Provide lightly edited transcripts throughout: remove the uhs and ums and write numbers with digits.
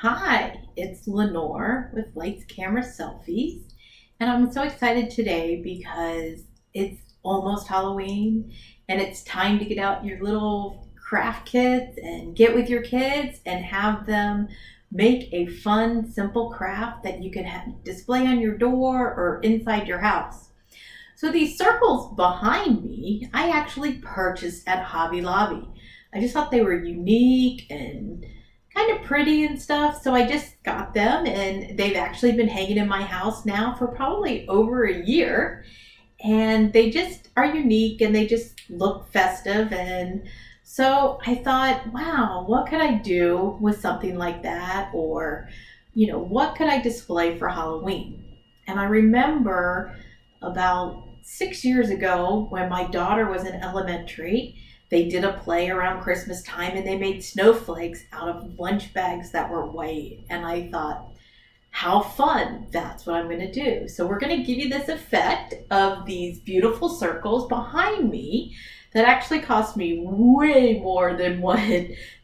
Hi, it's Lenore with Lights, Camera, Selfies, and I'm so excited today because it's almost Halloween and it's time to get out your little craft kits and get with your kids and have them make a fun, simple craft that you can display on your door or inside your house. So these circles behind me, I actually purchased at Hobby Lobby. I just thought they were unique and kind of pretty and stuff. So I just got them and they've actually been hanging in my house now for probably over a year. And they just are unique and they just look festive. And so I thought, wow, what could I do with something like that? Or, what could I display for Halloween? And I remember about 6 years ago when my daughter was in elementary, they did a play around Christmas time and they made snowflakes out of lunch bags that were white. And I thought, how fun. That's what I'm going to do. So we're going to give you this effect of these beautiful circles behind me that actually cost me way more than what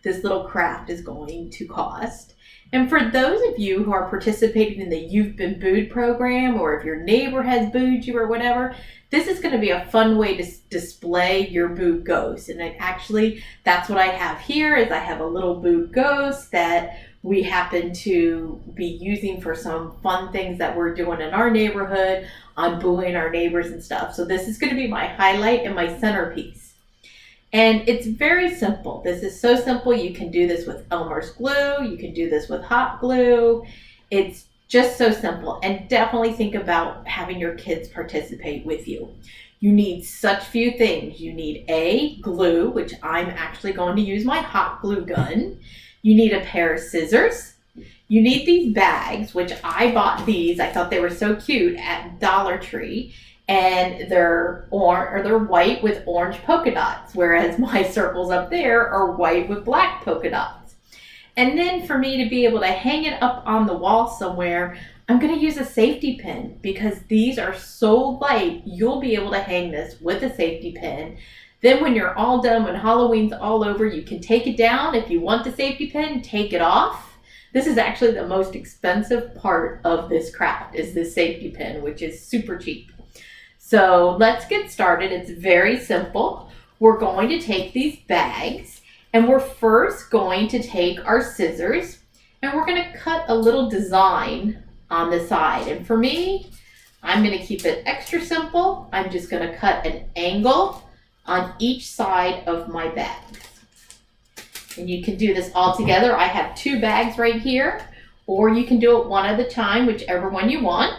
this little craft is going to cost. And for those of you who are participating in the You've Been Booed program, or if your neighbor has booed you or whatever, this is going to be a fun way to display your booed ghost. And that's what I have here is I have a little booed ghost that we happen to be using for some fun things that we're doing in our neighborhood on booing our neighbors and stuff. So this is going to be my highlight and my centerpiece. And it's very simple. This is so simple. You can do this with Elmer's glue. You can do this with hot glue. It's just so simple. And definitely think about having your kids participate with you. You need such few things. You need glue, which I'm actually going to use my hot glue gun. You need a pair of scissors. You need these bags, which I bought these. I thought they were so cute at Dollar Tree. And they're white with orange polka dots, whereas my circles up there are white with black polka dots. And then for me to be able to hang it up on the wall somewhere, I'm going to use a safety pin because these are so light, you'll be able to hang this with a safety pin. Then when you're all done, when Halloween's all over, you can take it down. If you want the safety pin, take it off. This is actually the most expensive part of this craft is this safety pin, which is super cheap. So let's get started. It's very simple. We're going to take these bags and we're first going to take our scissors and we're going to cut a little design on the side. And for me, I'm going to keep it extra simple. I'm just going to cut an angle on each side of my bags. And you can do this all together. I have 2 bags right here, or you can do it one at a time, whichever one you want.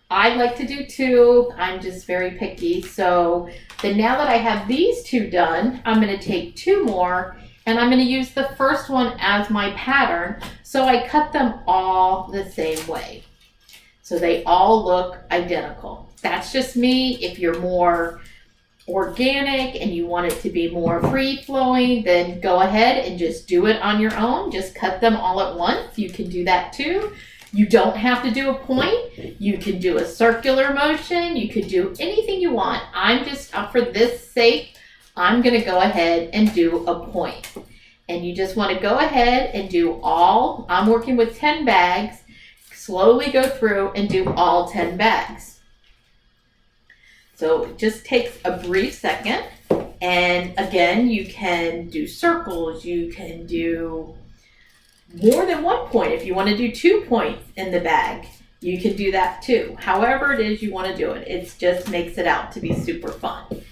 I like to do 2. I'm just very picky. So then now that I have these 2 done, I'm going to take 2 more and I'm going to use the first one as my pattern. So I cut them all the same way. So they all look identical. That's just me. If you're more organic and you want it to be more free flowing, then go ahead and just do it on your own. Just cut them all at once. You can do that too. You don't have to do a point. You can do a circular motion. You could do anything you want. I'm just, for this sake, I'm going to go ahead and do a point. And you just want to go ahead and do all, I'm working with 10 bags, slowly go through and do all 10 bags. So it just takes a brief second. And again, you can do circles. You can do more than 1 point. If you want to do 2 points in the bag, you can do that too. However it is you want to do it. It just makes it out to be super fun.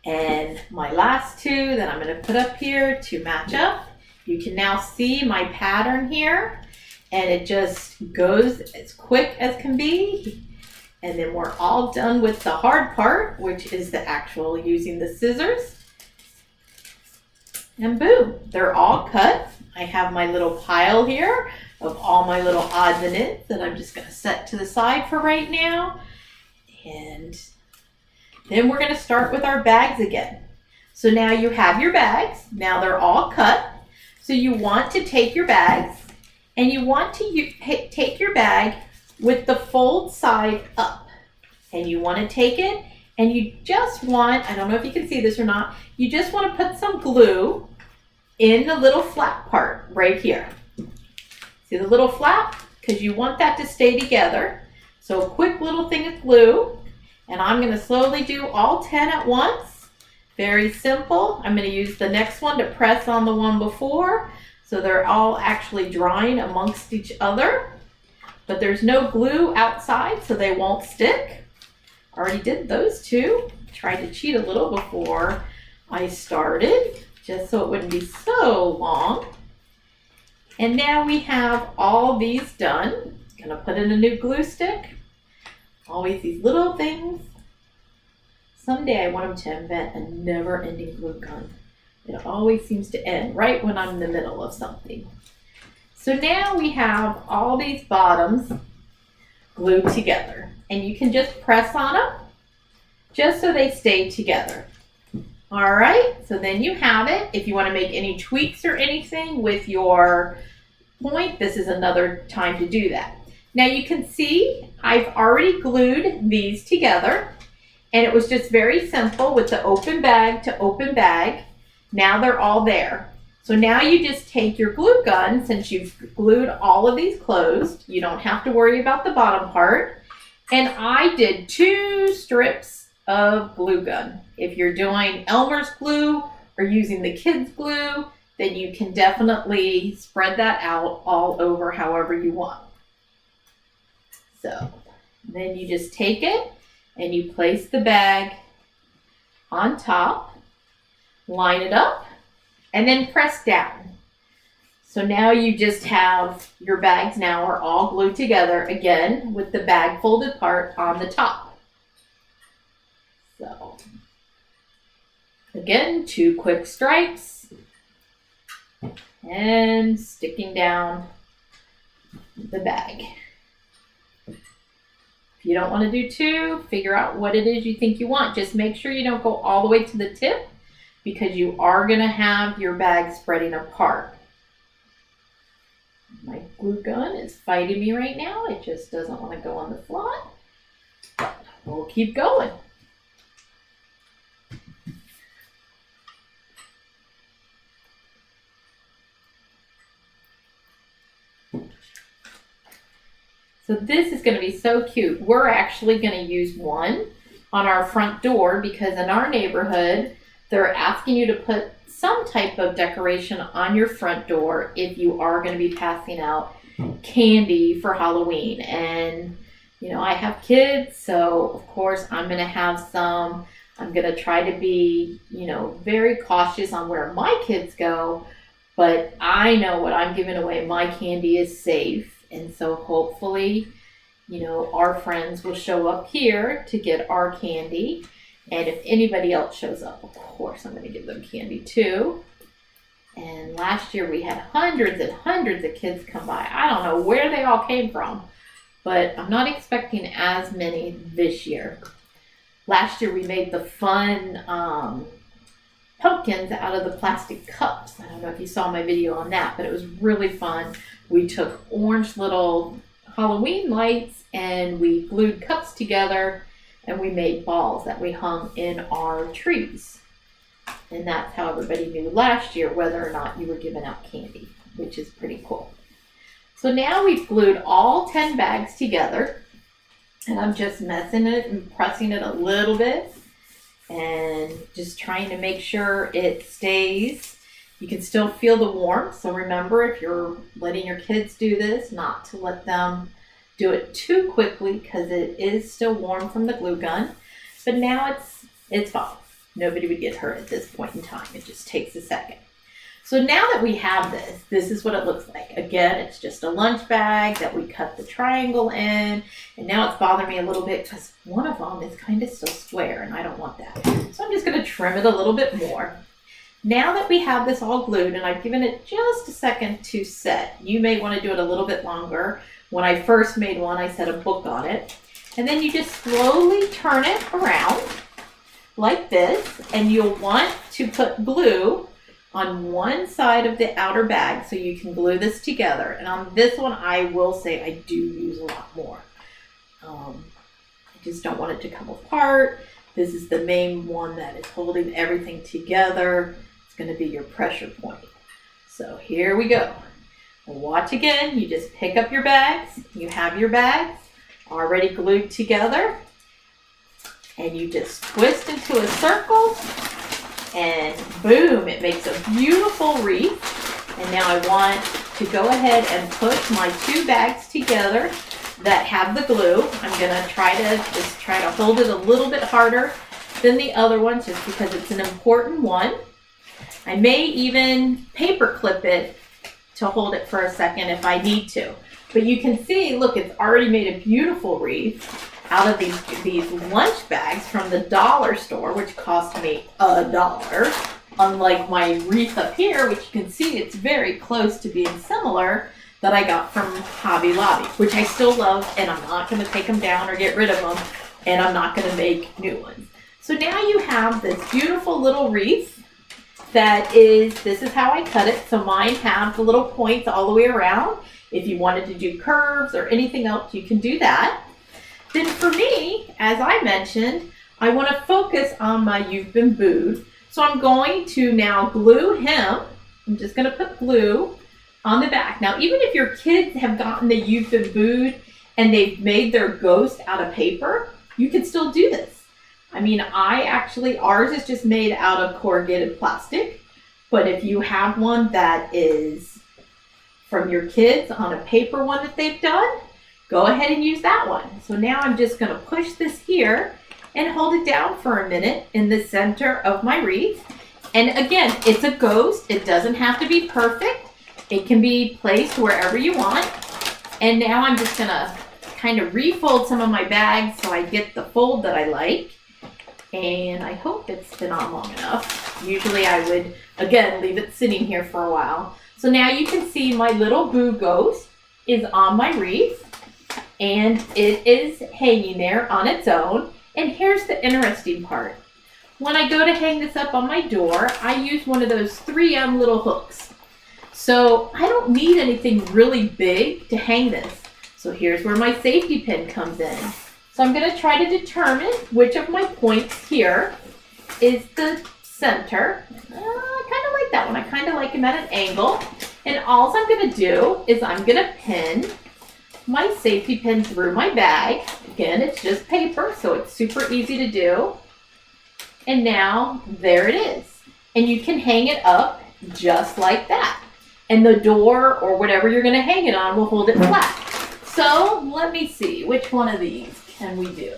And my last 2 that I'm going to put up here to match up. You can now see my pattern here. And it just goes as quick as can be. And then we're all done with the hard part, which is the actual using the scissors. And boom, they're all cut. I have my little pile here of all my little odds and ends that I'm just going to set to the side for right now. And then we're going to start with our bags again. So now you have your bags. Now they're all cut. So you want to take your bags and you want to take your bag with the fold side up. And you want to take it and you just want, I don't know if you can see this or not, you just want to put some glue in the little flat part right here. See the little flap? Because you want that to stay together. So a quick little thing of glue, and I'm going to slowly do all 10 at once. Very simple. I'm going to use the next one to press on the one before, so they're all actually drying amongst each other. But there's no glue outside, so they won't stick. Already did those two. Tried to cheat a little before I started, just so it wouldn't be so long. And now we have all these done. Gonna put in a new glue stick. Always these little things. Someday I want them to invent a never-ending glue gun. It always seems to end right when I'm in the middle of something. So now we have all these bottoms glued together, and you can just press on them just so they stay together. All right, so then you have it. If you want to make any tweaks or anything with your point, this is another time to do that. Now you can see I've already glued these together, and it was just very simple with the open bag to open bag. Now they're all there. So now you just take your glue gun, since you've glued all of these closed, you don't have to worry about the bottom part. And I did 2 strips of glue gun. If you're doing Elmer's glue or using the kids' glue, then you can definitely spread that out all over however you want. So then you just take it and you place the bag on top, line it up, and then press down. So now you just have your bags now are all glued together again with the bag folded part on the top. So again, 2 quick stripes and sticking down the bag. If you don't want to do 2, figure out what it is you think you want. Just make sure you don't go all the way to the tip, because you are going to have your bag spreading apart. My glue gun is fighting me right now. It just doesn't want to go on the slot. But we'll keep going. So this is going to be so cute. We're actually going to use one on our front door, because in our neighborhood, they're asking you to put some type of decoration on your front door if you are going to be passing out candy for Halloween. And, you know, I have kids, so of course I'm going to have some. I'm going to try to be, you know, very cautious on where my kids go, but I know what I'm giving away, my candy is safe. And so hopefully, you know, our friends will show up here to get our candy. And if anybody else shows up, of course, I'm going to give them candy too. And last year we had hundreds and hundreds of kids come by. I don't know where they all came from, but I'm not expecting as many this year. Last year we made the fun pumpkins out of the plastic cups. I don't know if you saw my video on that, but it was really fun. We took orange little Halloween lights and we glued cups together, and we made balls that we hung in our trees. And that's how everybody knew last year whether or not you were giving out candy, which is pretty cool. So now we've glued all 10 bags together, and I'm just messing it and pressing it a little bit and just trying to make sure it stays. You can still feel the warmth, so remember, if you're letting your kids do this, not to let them do it too quickly, because it is still warm from the glue gun. But now it's fine. Nobody would get hurt at this point in time. It just takes a second. So now that we have this is what it looks like. Again, it's just a lunch bag that we cut the triangle in, and now it's bothering me a little bit because one of them is kind of still square, and I don't want that. So I'm just going to trim it a little bit more. Now that we have this all glued, and I've given it just a second to set, you may want to do it a little bit longer. When I first made one, I set a book on it. And then you just slowly turn it around like this, and you'll want to put glue on one side of the outer bag so you can glue this together. And on this one, I will say I do use a lot more. I just don't want it to come apart. This is the main one that is holding everything together. It's going to be your pressure point. So here we go. Watch again. You just pick up your bags. You have your bags already glued together. And you just twist into a circle. And boom, it makes a beautiful wreath. And now I want to go ahead and put my 2 bags together that have the glue. I'm gonna try to hold it a little bit harder than the other ones just because it's an important one. I may even paper clip it to hold it for a second if I need to. But you can see, look, it's already made a beautiful wreath out of these lunch bags from the dollar store, which cost me $1. Unlike my wreath up here, which you can see it's very close to being similar, that I got from Hobby Lobby, which I still love, and I'm not gonna take them down or get rid of them, and I'm not gonna make new ones. So now you have this beautiful little wreath this is how I cut it. So mine have the little points all the way around. If you wanted to do curves or anything else, you can do that. Then for me, as I mentioned, I want to focus on my You've Been Booed. So I'm going to now glue him. I'm just going to put glue on the back. Now, even if your kids have gotten the You've Been Booed and they've made their ghost out of paper, you can still do this. I mean, ours is just made out of corrugated plastic, but if you have one that is from your kids on a paper one that they've done, go ahead and use that one. So now I'm just gonna push this here and hold it down for a minute in the center of my wreath. And again, it's a ghost. It doesn't have to be perfect. It can be placed wherever you want. And now I'm just gonna kind of refold some of my bags so I get the fold that I like. And I hope it's been on long enough. Usually I would, again, leave it sitting here for a while. So now you can see my little boo ghost is on my wreath and it is hanging there on its own. And here's the interesting part. When I go to hang this up on my door, I use one of those 3M little hooks. So I don't need anything really big to hang this. So here's where my safety pin comes in. So I'm going to try to determine which of my points here is the center. I kind of like that one. I kind of like him at an angle. And all I'm going to do is I'm going to pin my safety pin through my bag. Again, it's just paper, so it's super easy to do. And now there it is. And you can hang it up just like that. And the door or whatever you're going to hang it on will hold it flat. So let me see, which one of these can we do?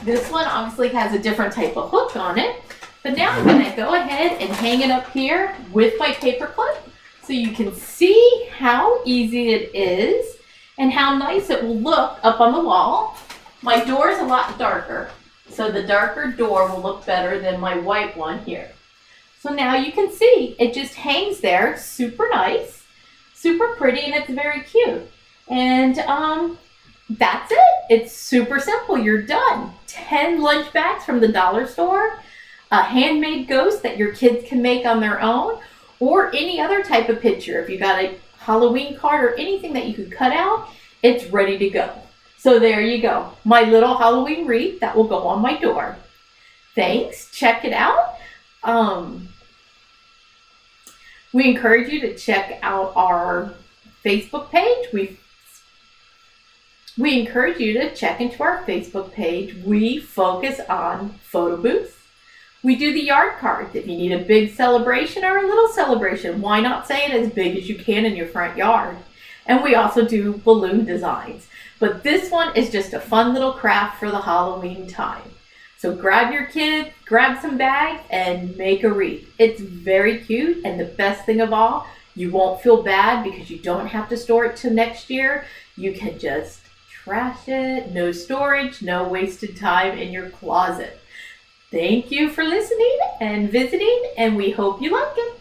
This one obviously has a different type of hook on it, but now I'm gonna go ahead and hang it up here with my paper clip so you can see how easy it is and how nice it will look up on the wall. My door is a lot darker, so the darker door will look better than my white one here. So now you can see it just hangs there, super nice, super pretty, and it's very cute. And that's it. It's super simple. You're done. 10 lunch bags from the dollar store, a handmade ghost that your kids can make on their own, or any other type of picture. If you got a Halloween card or anything that you could cut out, it's ready to go. So there you go. My little Halloween wreath that will go on my door. Thanks. Check it out. We encourage you to check out our Facebook page. We encourage you to check into our Facebook page. We focus on photo booths. We do the yard cards. If you need a big celebration or a little celebration, why not say it as big as you can in your front yard? And we also do balloon designs. But this one is just a fun little craft for the Halloween time. So grab your kids, grab some bags, and make a wreath. It's very cute, and the best thing of all, you won't feel bad because you don't have to store it till next year. You can just trash it, no storage, no wasted time in your closet. Thank you for listening and visiting, and we hope you like it.